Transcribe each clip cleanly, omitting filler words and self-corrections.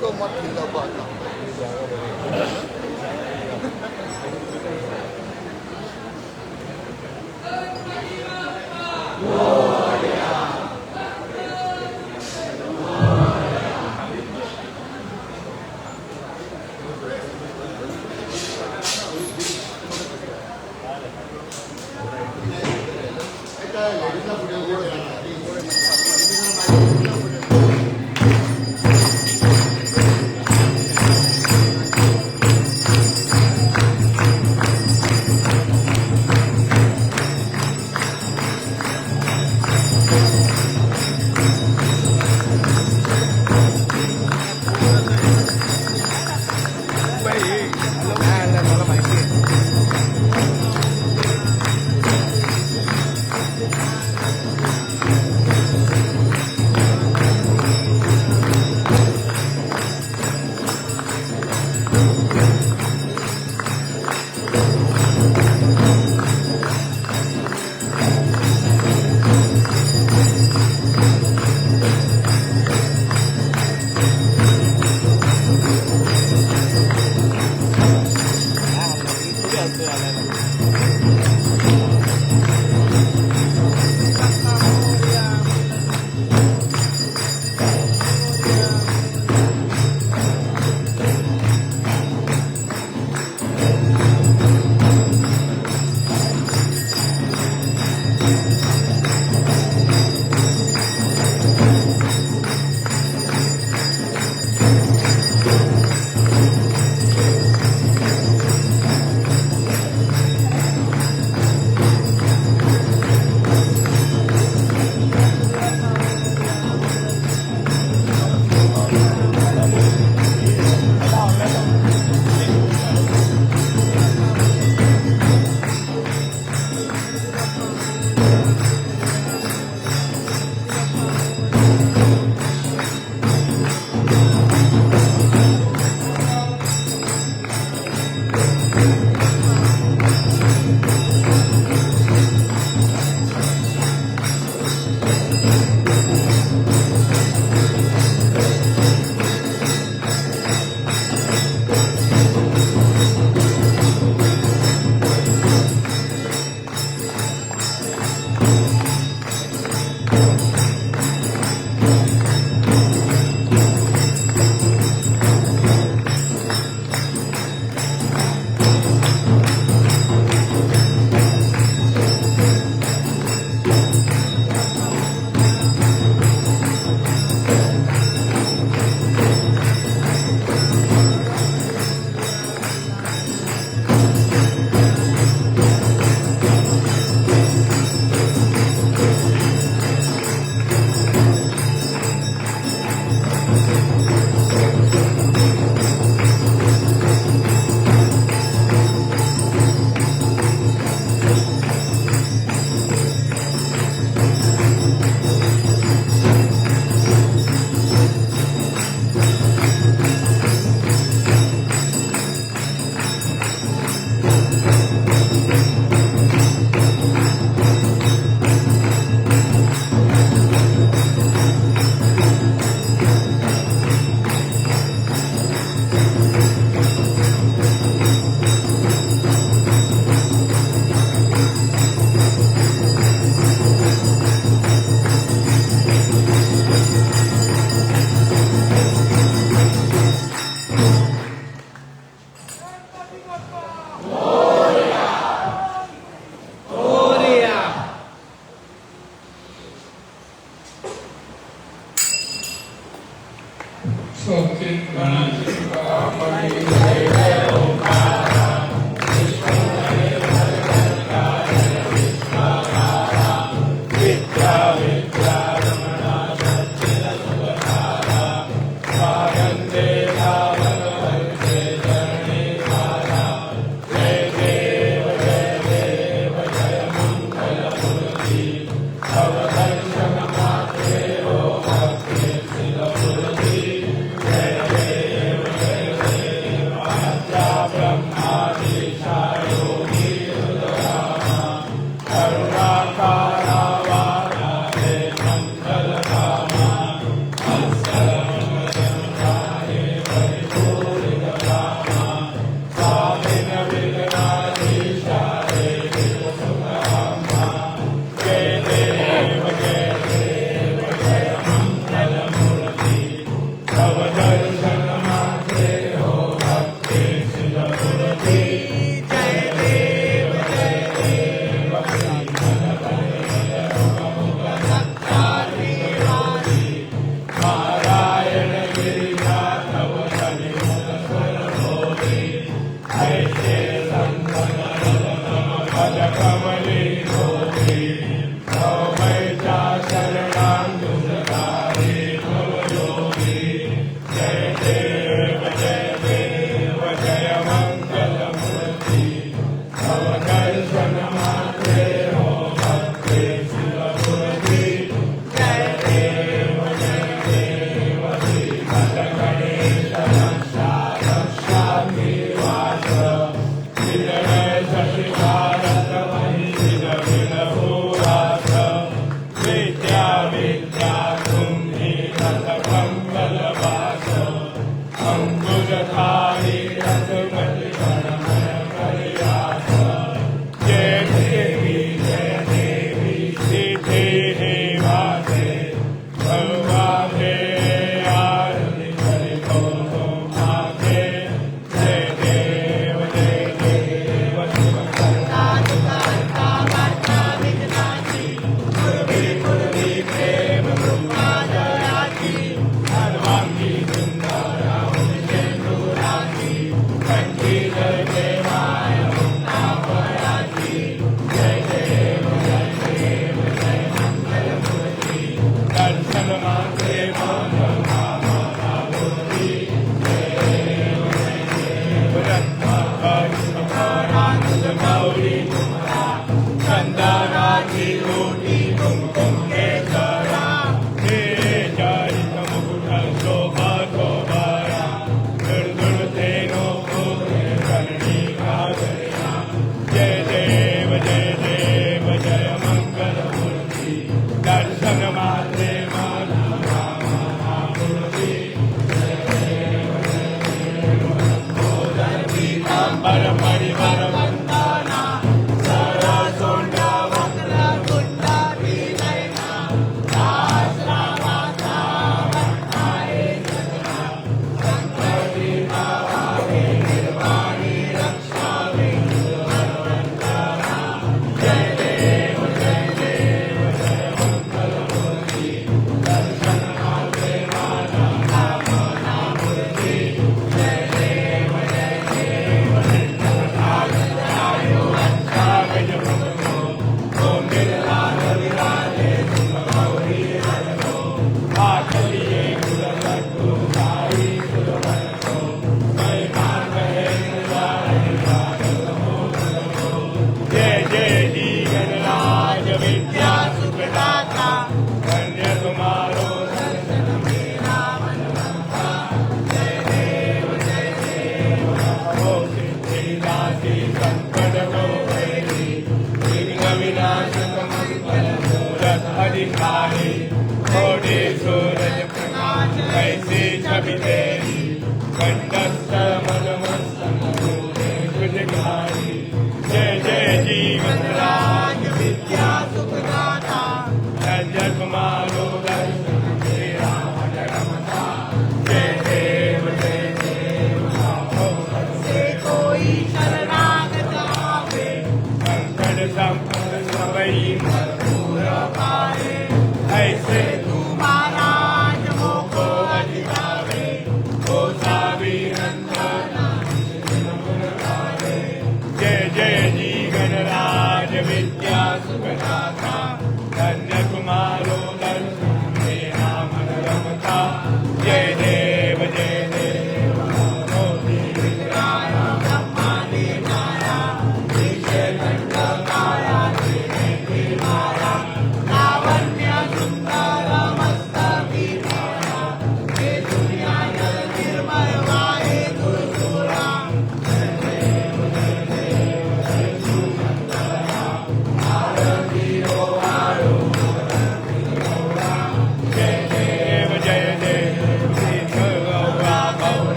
तो मत खिल्ला पाहता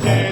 जय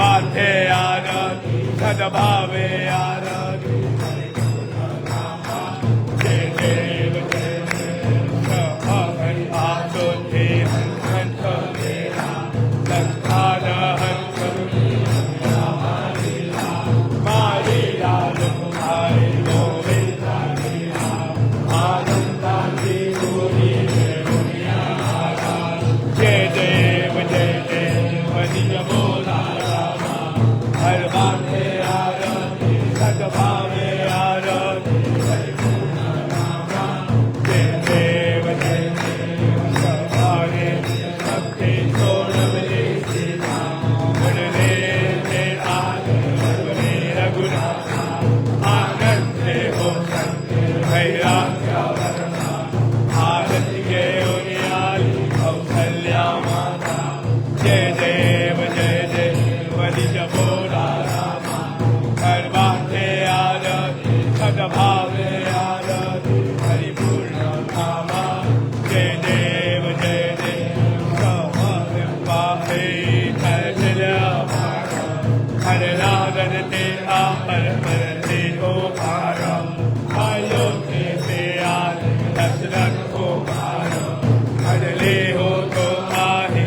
सर्वार्थे आरती सद्भावे आरती जय देव जय देव सहन आतोथे हंस मेरा लंकार हंस मारी लाल तुम्हारे गोविंदा लीला आनंदाची गोरी जय देव निज बोला रामा हर बाते आरती सद्भावे आरती परिपूर्ण रामा जय देव सभागे भक्ति सोनवले सीता गुणले ते आनंद रघुनाथ आनंद हो संत भैराग्य वरना आरती के उनियाली कौशल्या माता जय देव निज बोला रामा हर बाते आरती सद्भावे आरती परिपूर्ण रामा जय देव सहृपाहे कैसल्या हर नागन ते आपर परते हो भारम अयोध्य से आज दशरथ को भारम हरले हो तो आहे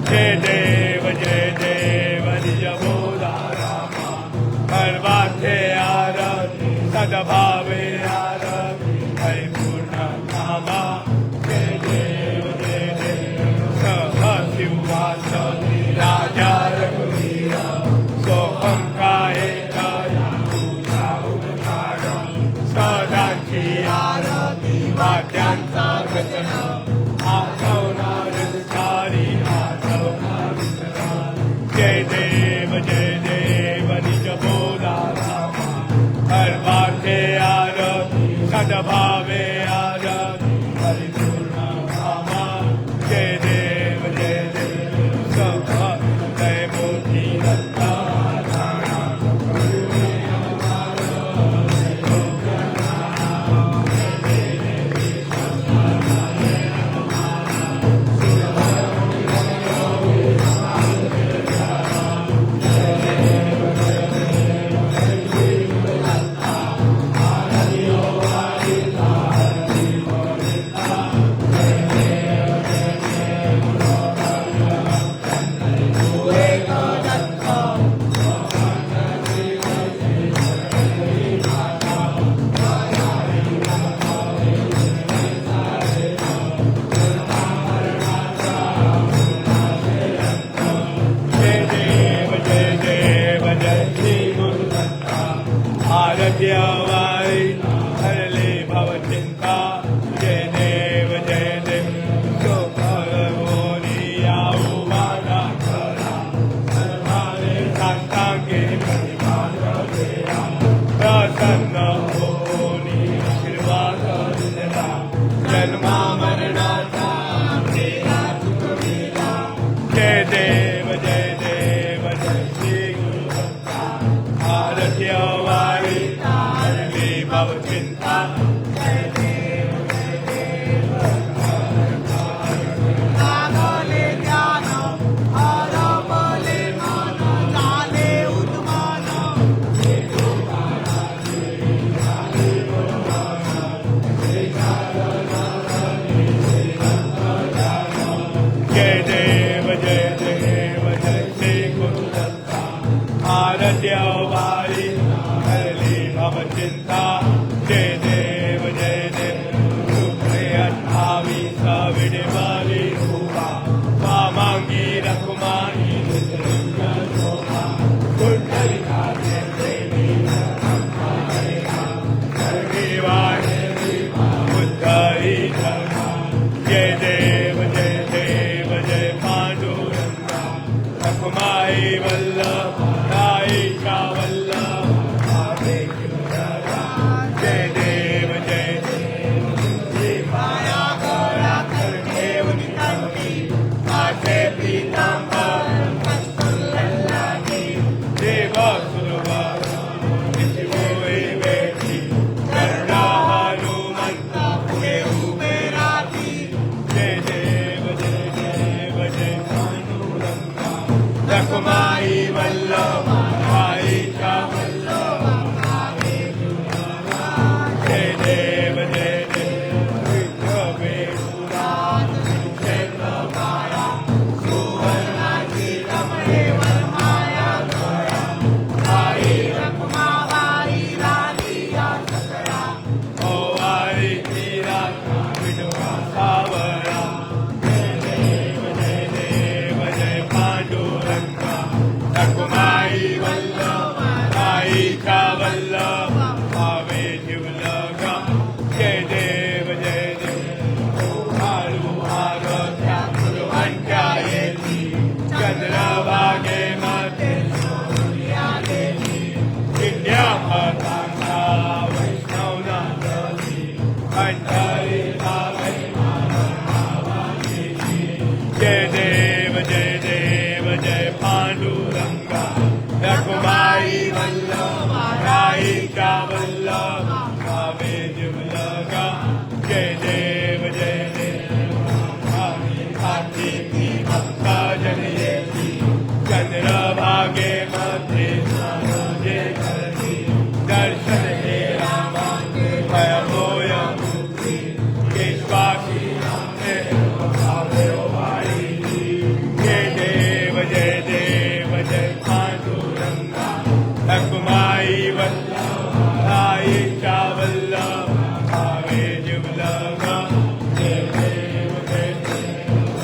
जय देव निज बोला रामा हर बाते आरती सद्भावे आरती परिपूर्ण रामा जय देव सहसिंहासनी राजा रघुवीर सोहम काये काया पूजा उपकारम सदाची आरती वाद्यांचा गजन आठवना रसकारी आठवना जय देव निज बोला रामा हर बाते आरती सद्भावे आरती परिपूर्ण रामा जय देव सभा जय मोती रत्ना आरत्यावाई हरले भवचिंता जय देव जो भगवोनी याऊ माना करा सर्वारे शांतांगे प्रतिमान देया प्रसन्न होनी आशीर्वाद दिला जन्मा मरणाचा तेरा सुख मिला जय देव श्री गुरु आरत्यावाई चिंता जय देव लागले ज्ञान हरवले मन झाले उन्मान जय देव श्री गुरु दत्ता आरत्यावाई हरली भव चिंता जय देव शुक्रे 28 विडवाली हुआ वामांगी रकुमाई कुंडलिका देवी उद्धरी जय देव पांडुरंगा रकुमाई वल्लभ राई का वल्लभ जय देव माया करा करके उन्नति आठे पीतांबर देव सुरवर निशिवोई बेटी करुणा हनुमंत पुणे उबे राती जय देव पांडुरंगा रखुमाई वल्लभ आईचा वल्लभ जय देव जय देव विठ्ठवे पुराण क्षेत्र माया सुवर्णाची रमणे वरमाया गया आई रखुमा आई राणी या सकळा ओ आई तीरा विठवा सावरा जय देव जय पांडुरंगा रखुमाई वल्लभ आईचा वल्लभ भावे जीवलगा जय देव हारू आरोग्या फुलवंत्या येती चंद्रभागे मध्ये सोनिया देवी विद्या पतांगा वैष्णव नाथी पंढरी भावे जय देव जय पांडुरंगा रखुमाई वल्लभ आईचा वल्लभ भावे जीवलगा जय देव आरती की भक्ता जनयेती चंद्रभागे मध्ये जे करती दर्शन हे रामा भयमोय मुक्ती केशवाशी नामे भावे वाणी जय देव जय पांडुरंगा रखुमाई वल्लभ आईचा वल्लभ भावे जीवलगा जय देव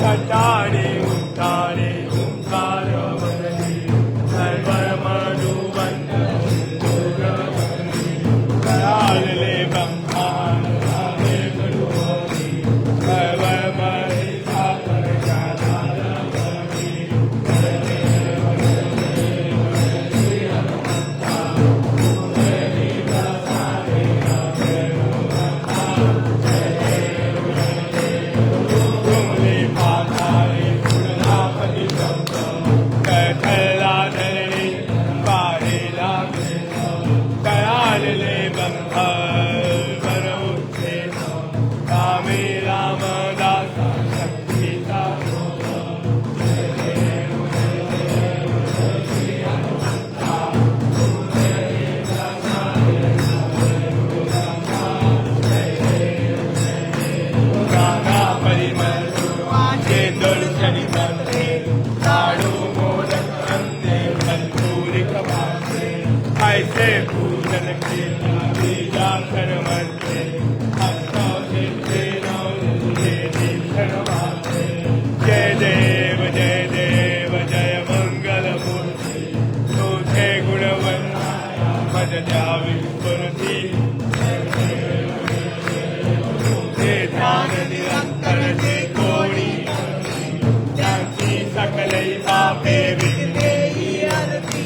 सटाणे उठाणे ओंकार वदनी सर्वमनुवंत करालले ब्रह्मांडे गुरुवरी सर्वमहिता परजानालवरी तुमले पाताळे गुणनापती शब्द कथला धरणी पाहेला कळालेले ब्रह्म बरमुच्छेद रामे रामदासा शक्तीचा गागा परिमल चेंदोल शनी मंत्रे लाडू मोदक अंदे कल्पूरी कपासे ऐसे पूजन के बीजा करमंते हस्तो सिद्धे नौजे दीक्षण माते जय देव जय मंगल मूर्ति तुझे गुणवंताया मज द्यावी स्फूर्ती तुझे ध्यान निरंतर जे कोणी त्यांची सकलै पापे विघ्ने ही आरती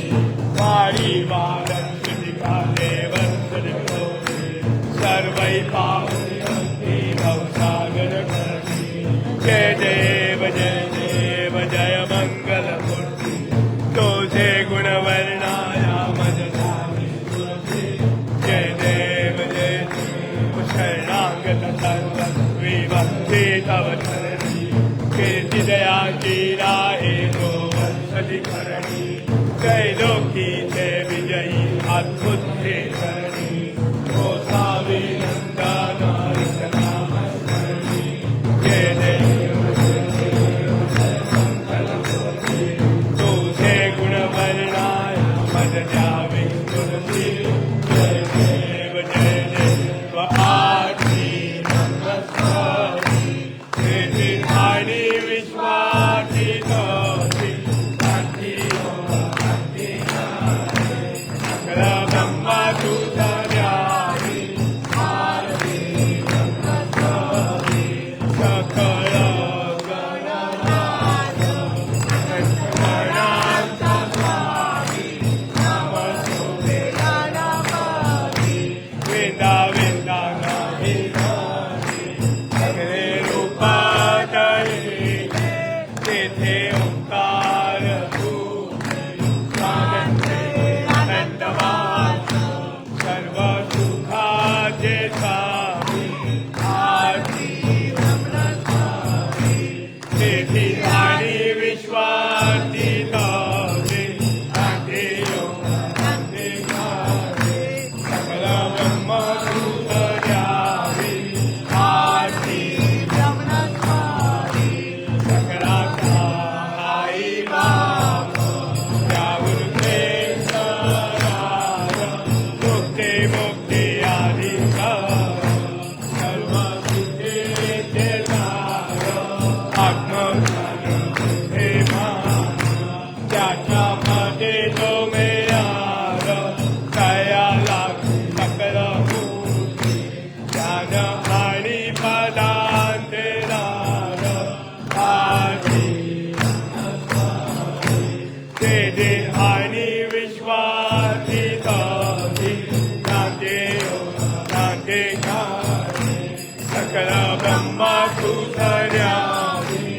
वाडी वादन श्रुतिकाले वंदन होते सर्वै पावनी भवसागर करती जय देव जय मंगल मूर्ति तुझे गुणवर्णाया मज ध्यावी स्फूर्ती जय देव शरणागत सर्वस्वी भक्ति तव चरणी कीर्ति दया की राहे तो वंशति करणी त्रैलोकी चे विजयी अद्भुत थे करणी गोसावी नंदना नाम स्मरणी जय देव मंगल मूर्ति तुझे गुणवर्णाय मज द्यावी स्फूर्ती जय देव आरती नमस्कारी प्रीती आणि विश्वाची तोती शांती हो शांती सकल ब्रह्मा तुझा सोमयार दयाला सकल मूर्ती ज्ञान आणि पदांते नाद आधी तेजे आणि विश्वातीत नाते नाते सकल ब्रह्म सुधर्यामी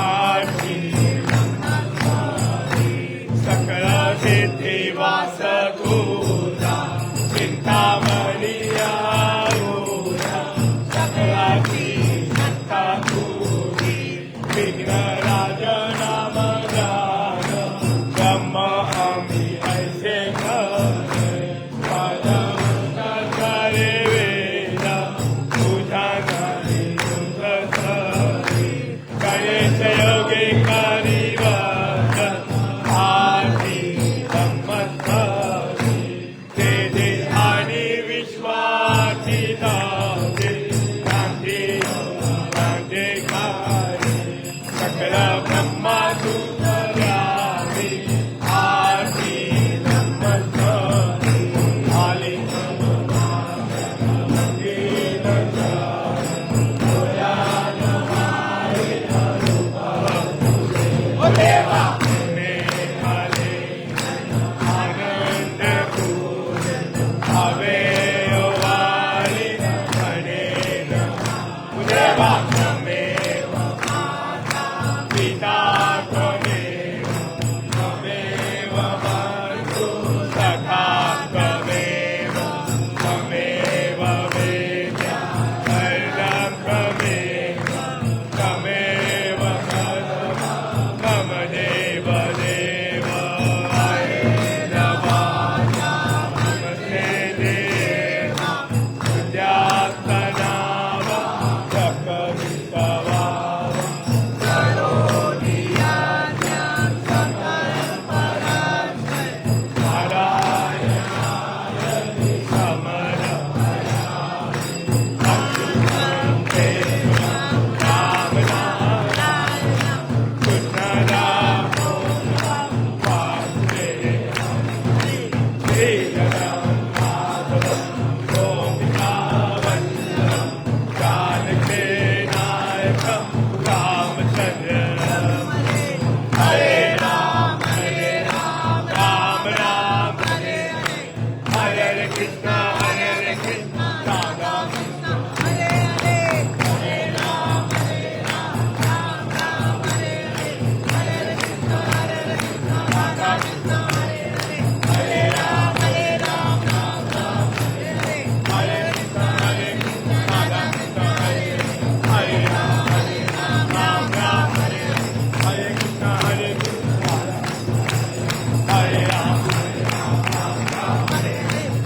आधी सकल सिद्धी वास तुझा चिंतामणिया सकलाची सत्ता तुझी विघ्नराज नाम जान ब्रह्म आम्ही ऐसे करे करे वेद तुझा नाही तुझ गणेश योगी करिवत आधी ब्रह्मस्थी तेजे आणि विश्वाची दाते क्रांती क्रांती सकल ब्रह्मा तुझ्यावी आधी ब्रह्मस्थी आली देवा आनंद हवे वाली म्हणेन देवा त्वमेव पिता त्वमेव त्वमेव बन्धु सखा त्वमेव त्वमेव वेद्या सर्वं त्वमेव त्वमेव मम देव देव नमस्ते देव विद्यास्तनाव सकवितवाव नारायणाय समर्पयामि अच्युतं देवं रामनारायणं कृष्णरामो वासुदेवं श्रीधरं माधवं गोपिकावल्लभं जानकीनायकं रामचन्द्रं हरे Ram Ram Ram Hare Hare Krishna Ram Ram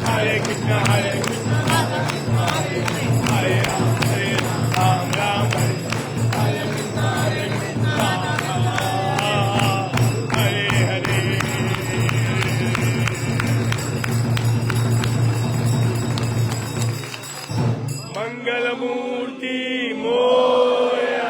Hare Krishna Hare Krishna Hare Ram Hare Ram Ram Hare Hare Krishna Hare Krishna Hare Hare मंगल मूर्ति मोया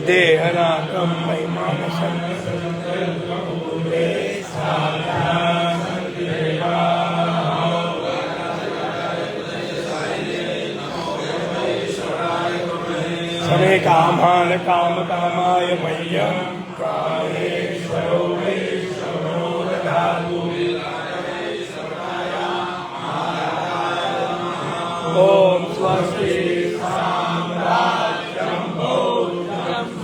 देहनाकं महिमानसन् समे कामान कामकामाय मह्यं कामेश्वरो वैश्वरो ददातु ॐ स्वस्ति साम्राज्यं भोजनं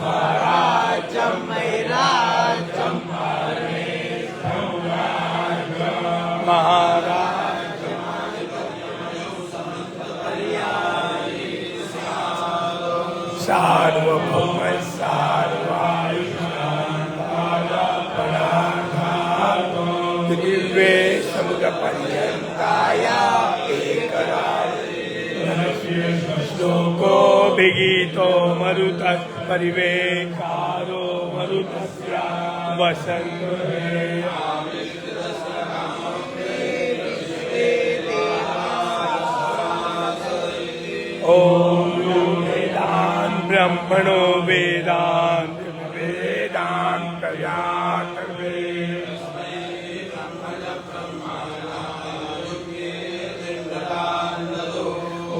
दिव्ये समुद्रपर्यन्ताय श्लोको भिगीतो मरुतः परिवेकारो मरुतस्य वसन्तो ॐ वेदान् ब्रह्मणो वेदान् वेदान्तर्वे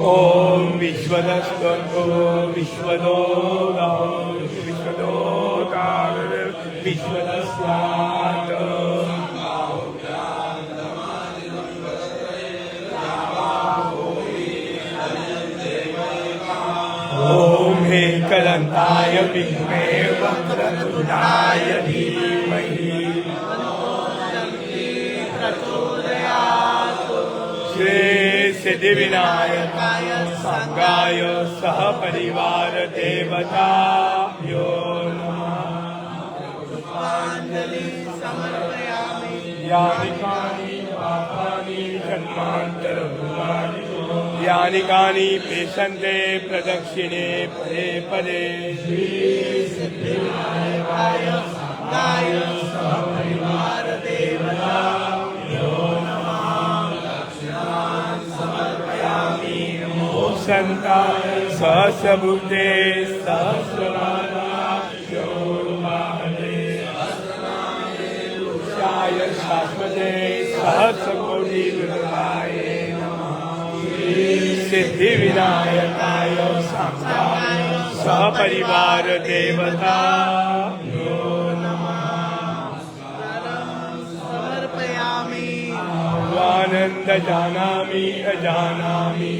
ॐ विश्वदस्वतो विश्वदस्यात् ॐ हेकदन्ताय विद्महे वक्रतुण्डाय धीमहि श्री सिद्धिविनायकाय संगाय सह परिवार देवता यो यानि कानि पापानि जन्मान्तरभूतानि यानि कानि पेशन्ते प्रदक्षिणे पदे पदे श्री सिद्धिविनायकाय संगाय सह परिवार देवता संता सहस्रभुते सहस्रनारायण शाश्वते सहस्रकोटिविग्रहाय सिद्धिविनायकाय संगाय सहपरिवार देवता आनंद जानामि अजानामि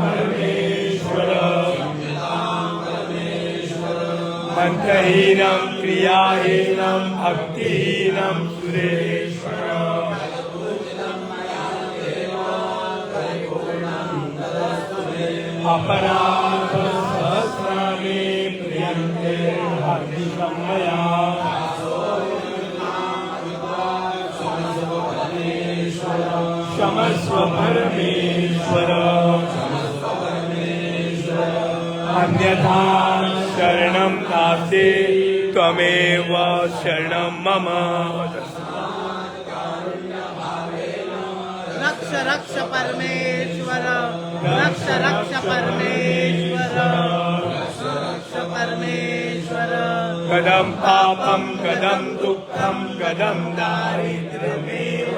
परमेश्वर मंत्रहीनं क्रियाहीनं भक्तिहीनं सुरेश्वर अपराध सहस्राणि प्रियन्ते हार्दिकं मया क्षमस्व परमेश्वर अन्यथा शरणं नास्ति त्वमेव शरणं मम रक्ष रक्ष परमेश्वर रक्ष रक्ष परमेश्वर रक्ष परमेश्वर कदम पापं कदम दुःखं कदम दारिद्र्यमेव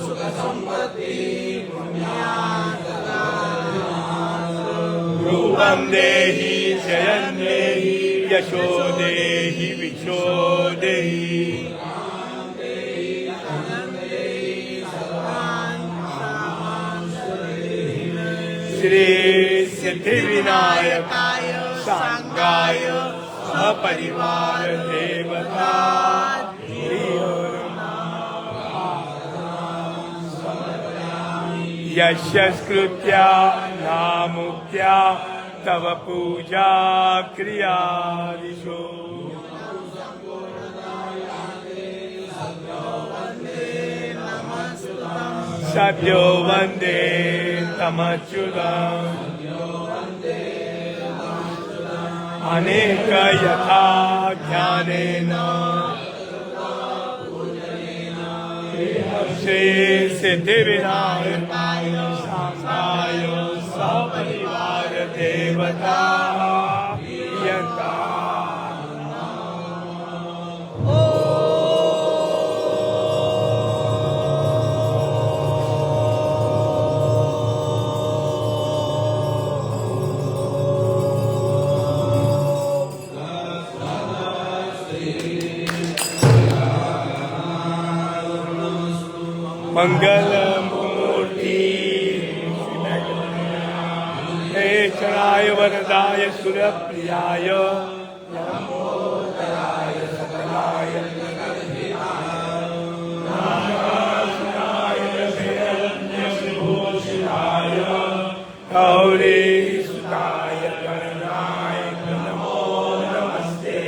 सुख संपत्ति रूपं देहि जयं देहि यशो देहि विशो देहि श्री सिद्धिविनायकाय सांगाय सपरिवार देवता यशस्कृत्या नामुक्त्या तव पूजा क्रियादिषु सद्यो वन्दे तमच्युतम् अनेक यथा ज्ञानेन श्री सिद्धिविनायकाय सांगाय सपरिवार देवता यथा मंगलमूर्ति हेचराय वरदाय सुरप्रियाय लंबोदराय सकलाय गौरीसुताय गणनाय नमो नमस्ते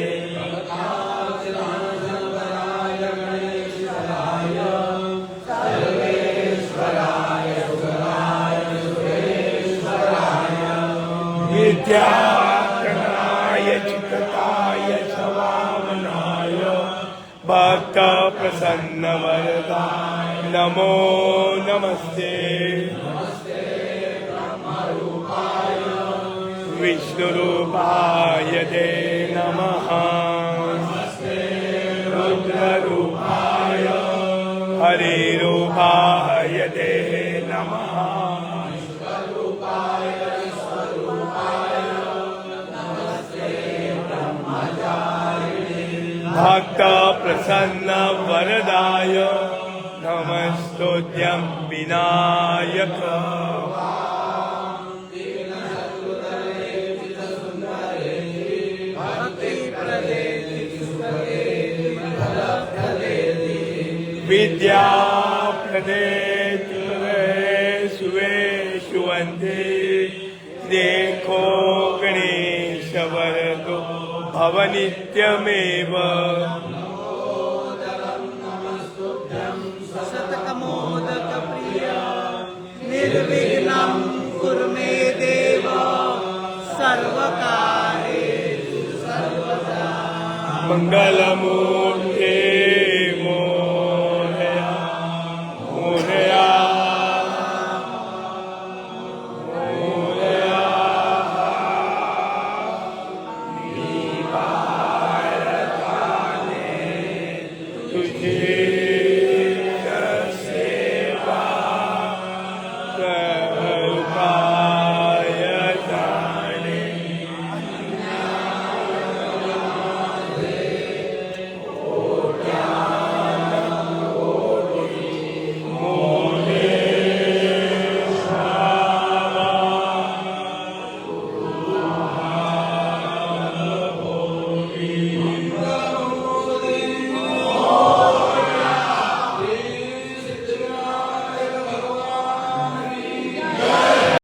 विद्याकरणाय चित्ताय स्वामनाय भक्त प्रसन्न वरदाय नमो नमस्ते विष्णुरूपाय ते नमः रुद्ररूपाय हरिरूपाय ते नमः भक्त प्रसन्न वरदाय नमस्तुभ्यं विनायक विद्याप्रदे सुवेशु वन्दे देखो गणेश वरदो भव नित्यमेव शतकमोदक प्रिय निर्विघ्नं कुरु मे देव सर्वकार्येषु सर्वदा मंगलमूर्ति